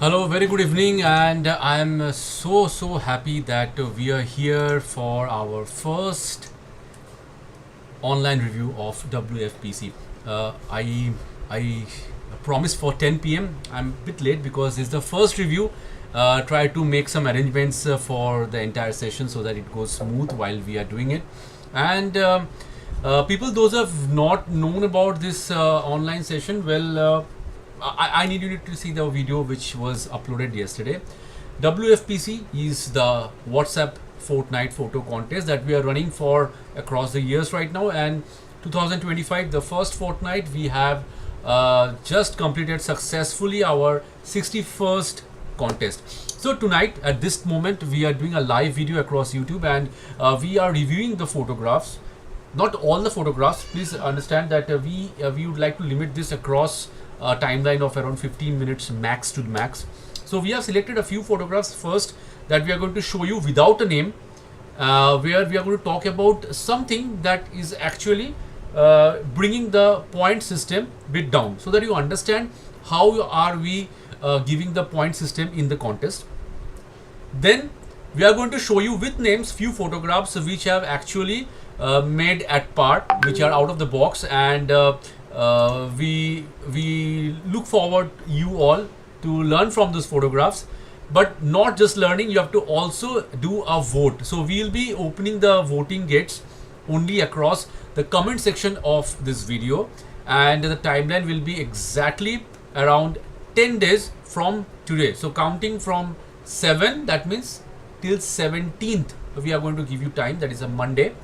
Hello, very good evening, and I am so happy that we are here for our first online review of WFPC. I promised for 10 p.m. I'm a bit late because it's the first review. Try to make some arrangements for the entire session so that it goes smooth while we are doing it. And people, those who have not known about this online session, well, I need you to see the video which was uploaded yesterday. WFPC is the WhatsApp fortnight photo contest that we are running for across the years right now, and 2025, the first fortnight, we have just completed successfully our 61st contest. So tonight at this moment we are doing a live video across YouTube, and we are reviewing the photographs, not all the photographs. Please understand that we would like to limit this across a timeline of around 15 minutes max to max. So we have selected a few photographs first that we are going to show you without a name, where we are going to talk about something that is actually bringing the point system bit down, so that you understand how are we giving the point system in the contest. Then we are going to show you with names few photographs which have actually made at par, which are out of the box, and we look forward you all to learn from those photographs. But not just learning, you have to also do a vote. So we will be opening the voting gates only across the comment section of this video, and the timeline will be exactly around 10 days from today. So counting from 7, that means till 17th we are going to give you time, that is a Monday,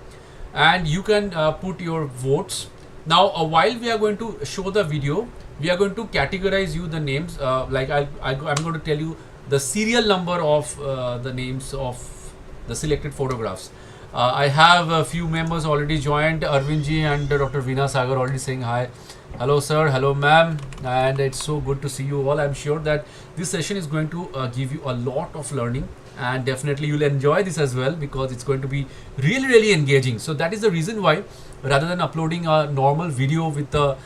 and you can put your votes. Now while we are going to show the video, we are going to categorize you the names, like I'm going to tell you the serial number of the names of the selected photographs. I have a few members already joined, Arvindji and Dr. Veena Sagar already saying hi. Hello sir, hello ma'am, and it's so good to see you all. I'm sure that this session is going to give you a lot of learning, and definitely you'll enjoy this as well, because it's going to be really engaging. So that is the reason why, rather than uploading a normal video with the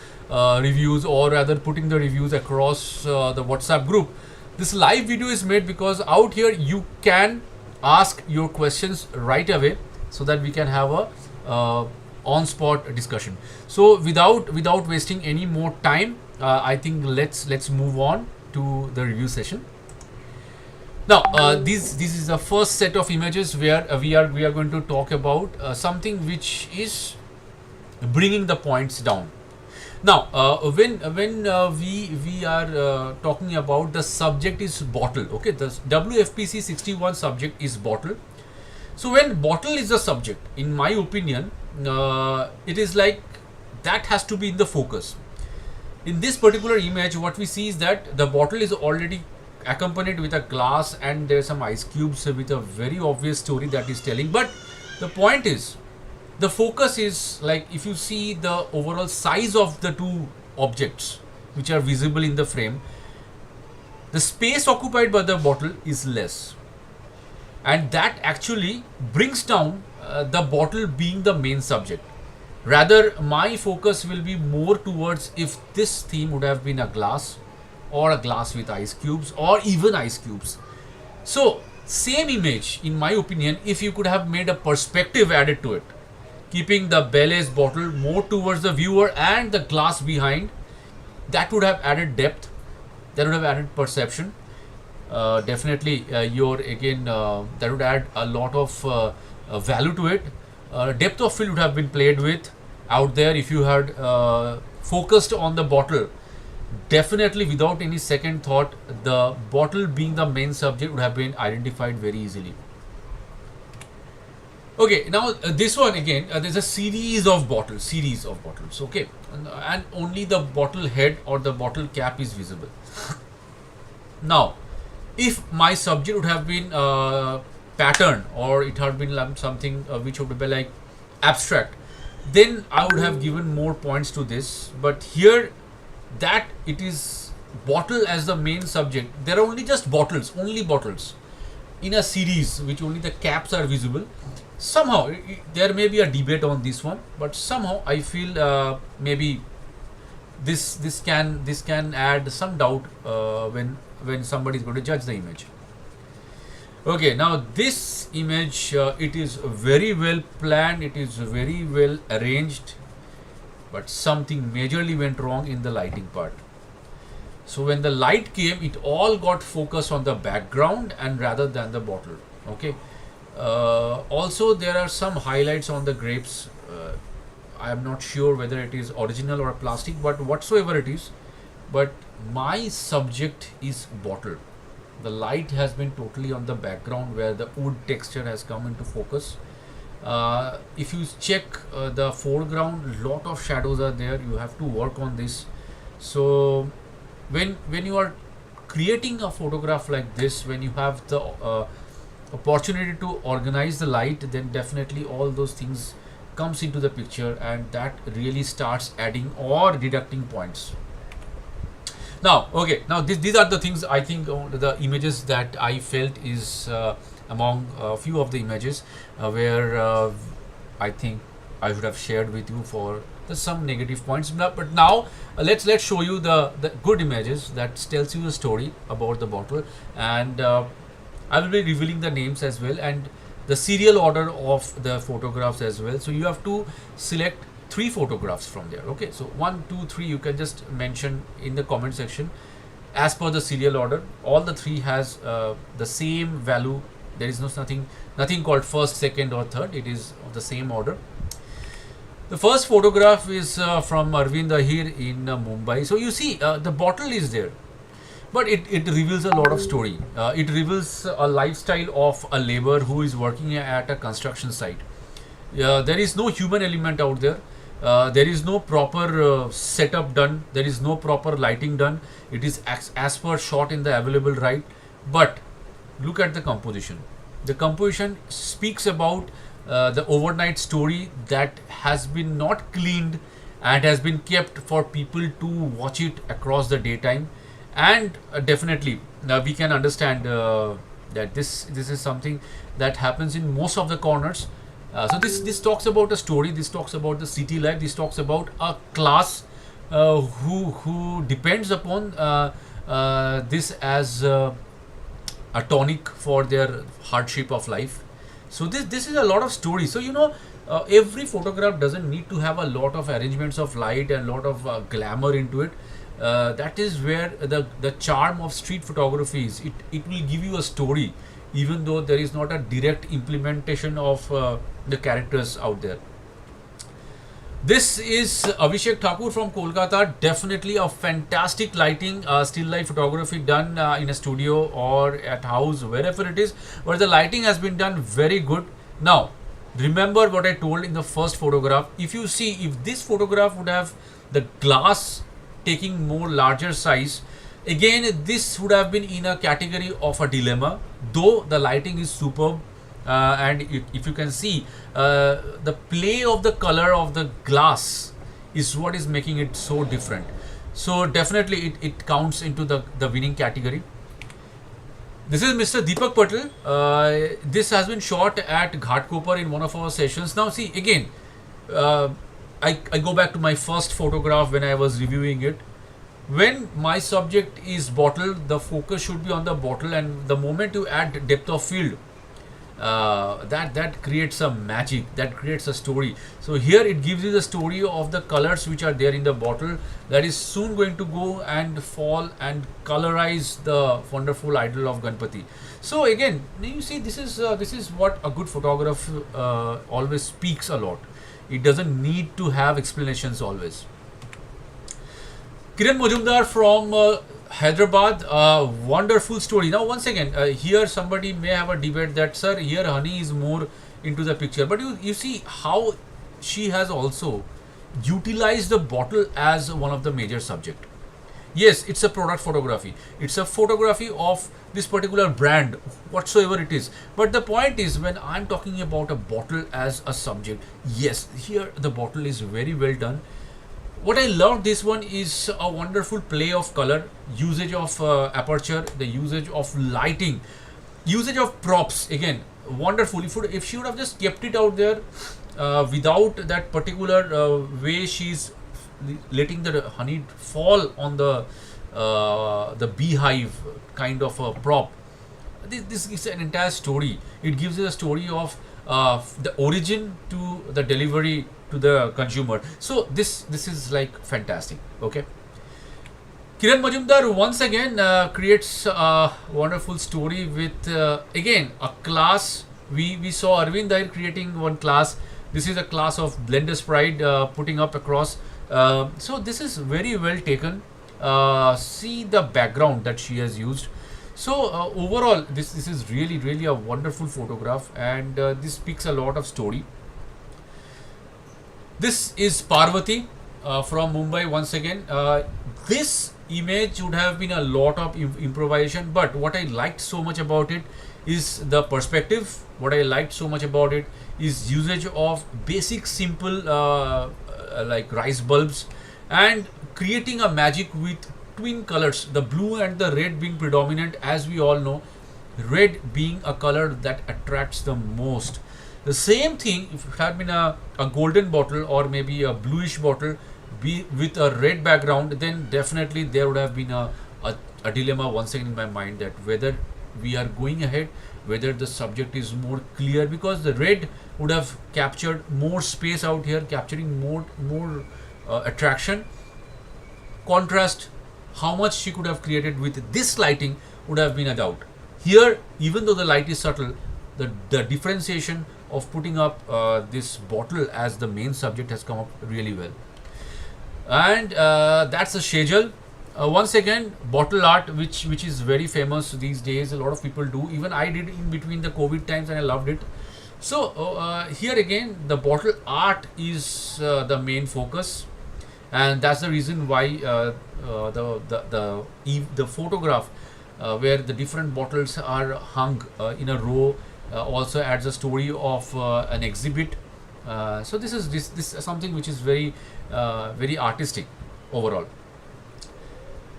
reviews, or rather putting the reviews across the WhatsApp group, this live video is made, because out here you can ask your questions right away, so that we can have a on-spot discussion. So without wasting any more time, I think let's move on to the review session. Now this is the first set of images where we are going to talk about something which is bringing the points down. Now when we are talking about, the subject is bottle. Okay, the WFPC 61 subject is bottle. So when bottle is the subject, in my opinion, it is like that has to be in the focus. In this particular image, what we see is that the bottle is already accompanied with a glass, and there are some ice cubes with a very obvious story that is telling. But the point is, the focus is like, if you see the overall size of the two objects which are visible in the frame, the space occupied by the bottle is less, and that actually brings down the bottle being the main subject. Rather, my focus will be more towards if this theme would have been a glass, or a glass with ice cubes, or even ice cubes. So same image, in my opinion, if you could have made a perspective added to it, keeping the Baileys bottle more towards the viewer and the glass behind, that would have added depth, that would have added perception. Definitely that would add a lot of value to it. Depth of field would have been played with out there if you had focused on the bottle. Definitely, without any second thought, the bottle being the main subject would have been identified very easily. Okay, now this one again, there's a series of bottles. Okay, and only the bottle head or the bottle cap is visible. Now, if my subject would have been pattern, or it had been something which would be like abstract, then I would have given more points to this. But here, that it is bottle as the main subject, there are only just bottles, in a series which only the caps are visible. Somehow there may be a debate on this one, but somehow I feel maybe this can add some doubt when when somebody is going to judge the image. Okay, now this image, it is very well planned, it is very well arranged, but something majorly went wrong in the lighting part. So when the light came, it all got focused on the background and rather than the bottle. Okay. Also, there are some highlights on the grapes. I am not sure whether it is original or plastic, but whatsoever it is, but my subject is bottle. The light has been totally on the background where the wood texture has come into focus. If you check the foreground, lot of shadows are there. You have to work on this. So when you are creating a photograph like this, when you have the opportunity to organize the light, then definitely all those things comes into the picture, and that really starts adding or deducting points. Now, okay, now these are the things I think, the images that I felt is among a few of the images where I think I should have shared with you for some negative points. But now let's show you the good images that tells you a story about the bottle, and I will be revealing the names as well and the serial order of the photographs as well. So you have to select 3 photographs from there. Okay, so 1, 2, 3 you can just mention in the comment section as per the serial order. All the 3 has the same value. There is nothing called first, second or third. It is of the same order. The first photograph is from Arvind Ahir in Mumbai. So you see the bottle is there, but it reveals a lot of story. It reveals a lifestyle of a laborer who is working at a construction site. There is no human element out there. There is no proper setup done. There is no proper lighting done. It is as per shot in the available right. But look at the composition. The composition speaks about the overnight story that has been not cleaned and has been kept for people to watch it across the daytime. And definitely we can understand that this is something that happens in most of the corners. So this talks about a story. This talks about the city life. This talks about a class who depends upon this as a tonic for their hardship of life. So this is a lot of story. So every photograph doesn't need to have a lot of arrangements of light and a lot of glamour into it. That is where the charm of street photography is. It will give you a story, even though there is not a direct implementation of the characters out there. This is Abhishek Thakur from Kolkata. Definitely a fantastic lighting, still life photography done in a studio or at house, wherever it is. But the lighting has been done very good. Now, remember what I told in the first photograph. If you see, if this photograph would have the glass taking more larger size, again this would have been in a category of a dilemma, though the lighting is superb. And if you can see, the play of the color of the glass is what is making it so different. So definitely it counts into the winning category. This is Mr. Deepak Patel. This has been shot at Ghatkopar in one of our sessions. Now see, again, I go back to my first photograph when I was reviewing it. When my subject is bottle, the focus should be on the bottle, and the moment you add depth of field, that creates a magic, that creates a story. So here it gives you the story of the colors which are there in the bottle that is soon going to go and fall and colorize the wonderful idol of Ganpati. So again, you see, this is what a good photograph always speaks a lot. It doesn't need to have explanations always. Kiran Majumdar from Hyderabad, wonderful story. Now once again, here somebody may have a debate that, sir, here honey is more into the picture, but you see how she has also utilized the bottle as one of the major subject. Yes, it's a product photography. It's a photography of this particular brand, whatsoever it is. But the point is, when I'm talking about a bottle as a subject, yes, here the bottle is very well done. What I love this one is a wonderful play of color, usage of aperture, the usage of lighting, usage of props. Again, wonderful. If she would have just kept it out there without that particular way she's letting the honey fall on the the beehive kind of a prop. This is an entire story. It gives you a story of the origin to the delivery to the consumer. So this is like fantastic. Okay. Kiran Majumdar once again creates a wonderful story with again a class. We saw Arvind Dair creating one class. This is a class of Blender's Pride putting up across. So this is very well taken. See the background that she has used. So overall, this is really a wonderful photograph, and this speaks a lot of story. This is Parvati from Mumbai once again. This image would have been a lot of improvisation, but what I liked so much about it is the perspective. What I liked so much about it is usage of basic simple like rice bulbs and creating a magic with twin colors, the blue and the red being predominant. As we all know, red being a color that attracts the most. The same thing, if it had been a golden bottle or maybe a bluish bottle with a red background, then definitely there would have been a dilemma once again in my mind, that whether we are going ahead, whether the subject is more clear, because the red would have captured more space out here, capturing more attraction. Contrast, how much she could have created with this lighting would have been a doubt. Here, even though the light is subtle, the differentiation of putting up this bottle as the main subject has come up really well. And that's a Shejal. Once again, bottle art, which is very famous these days. A lot of people do. Even I did in between the COVID times, and I loved it. So here again, the bottle art is the main focus, and that's the reason why the photograph where the different bottles are hung in a row also adds a story of an exhibit. So this is something which is very artistic overall.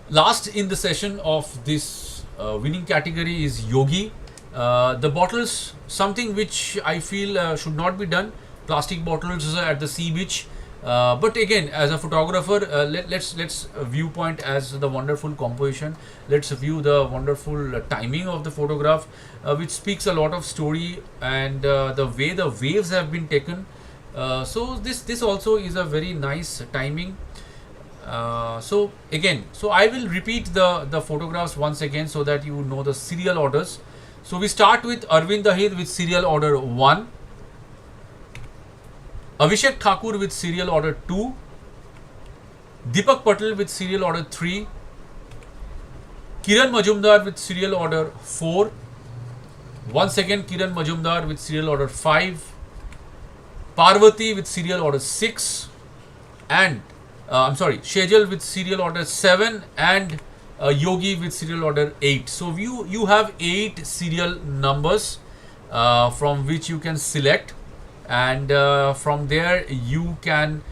Last in the session of this winning category is Yogi. The bottles, something which I feel should not be done. Plastic bottles at the sea beach. But again, as a photographer, let's viewpoint as the wonderful composition. Let's view the wonderful timing of the photograph, which speaks a lot of story, and the way the waves have been taken. So this also is a very nice timing. So I will repeat the photographs once again so that you know the serial orders. So we start with Arvind Dahir with serial order 1, Abhishek Thakur with serial order 2, Deepak Patel with serial order 3, Kiran Majumdar with serial order 4, once again Kiran Majumdar with serial order 5, Parvati with serial order 6, and Shejal with serial order 7, and Yogi with serial order 8. So you have 8 serial numbers from which you can select, and from there you can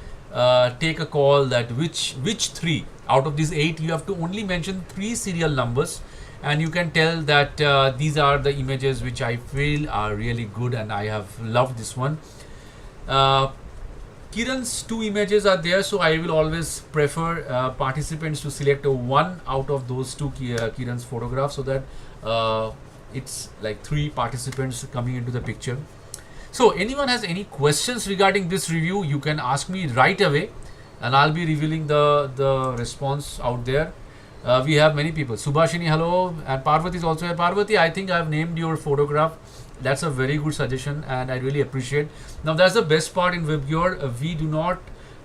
take a call that which 3 out of these 8 you have to only mention 3 serial numbers, and you can tell that these are the images which I feel are really good and I have loved this one. Kiran's 2 images are there, so I will always prefer participants to select one out of those 2 Kiran's photographs, so that it's like 3 participants coming into the picture. So anyone has any questions regarding this review, you can ask me right away, and I'll be revealing the response out there. We have many people. Subhashini, hello, and Parvati is also here. Parvati, I think I've named your photograph. That's a very good suggestion, and I really appreciate. Now that's the best part in VIBGYOR. We do not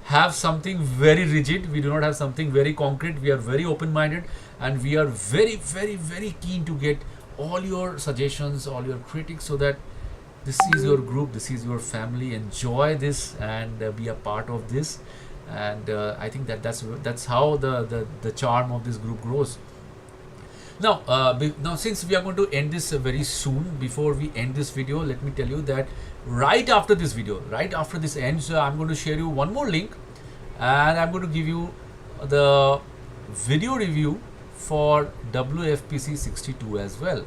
have something very rigid. We do not have something very concrete. We are very open-minded, and we are very keen to get all your suggestions, all your critics, so that this is your group, this is your family. Enjoy this and be a part of this. And I think that's how the charm of this group grows. Now, since we are going to end this very soon, before we end this video, let me tell you that right after this video, right after this ends, I'm going to share you one more link, and I'm going to give you the video review for WFPC 62 as well.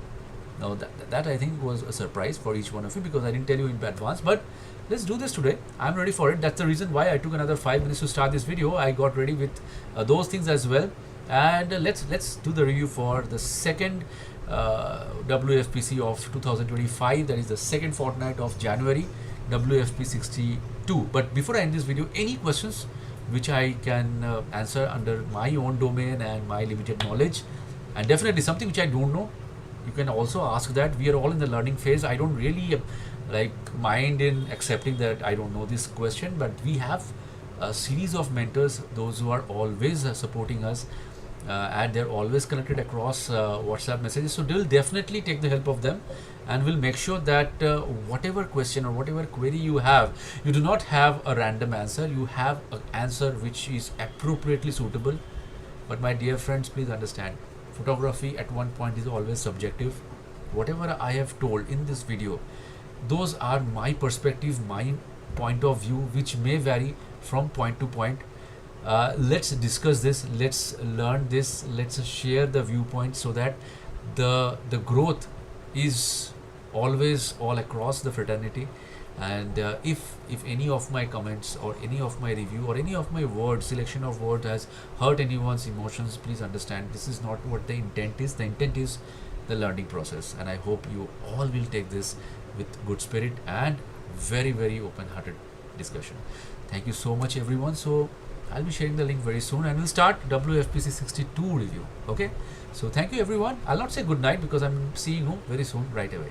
Now that I think was a surprise for each one of you, because I didn't tell you in advance, but let's do this today. I'm ready for it. That's the reason why I took another 5 minutes to start this video. I got ready with those things as well. And let's do the review for the second WFPC of 2025. That is the second fortnight of January, WFP 62. But before I end this video, any questions which I can answer under my own domain and my limited knowledge, and definitely something which I don't know, you can also ask that. We are all in the learning phase. I don't really mind in accepting that I don't know this question, but we have a series of mentors, those who are always supporting us, and they're always connected across WhatsApp messages. So they'll definitely take the help of them, and we'll make sure that whatever question or whatever query you have, you do not have a random answer. You have an answer which is appropriately suitable. But my dear friends, please understand, photography at one point is always subjective. Whatever I have told in this video, those are my perspective, my point of view, which may vary from point to point. Let's discuss this, let's learn this, let's share the viewpoint, so that the growth is always all across the fraternity. And if any of my comments or any of my review or any of my words, selection of word has hurt anyone's emotions, please understand this is not what the intent is. The intent is the learning process, and I hope you all will take this with good spirit and very, very open-hearted discussion. Thank you so much, everyone. So I'll be sharing the link very soon, and we'll start WFPC 62 review. Okay, so thank you, everyone. I'll not say good night because I'm seeing you very soon, right away.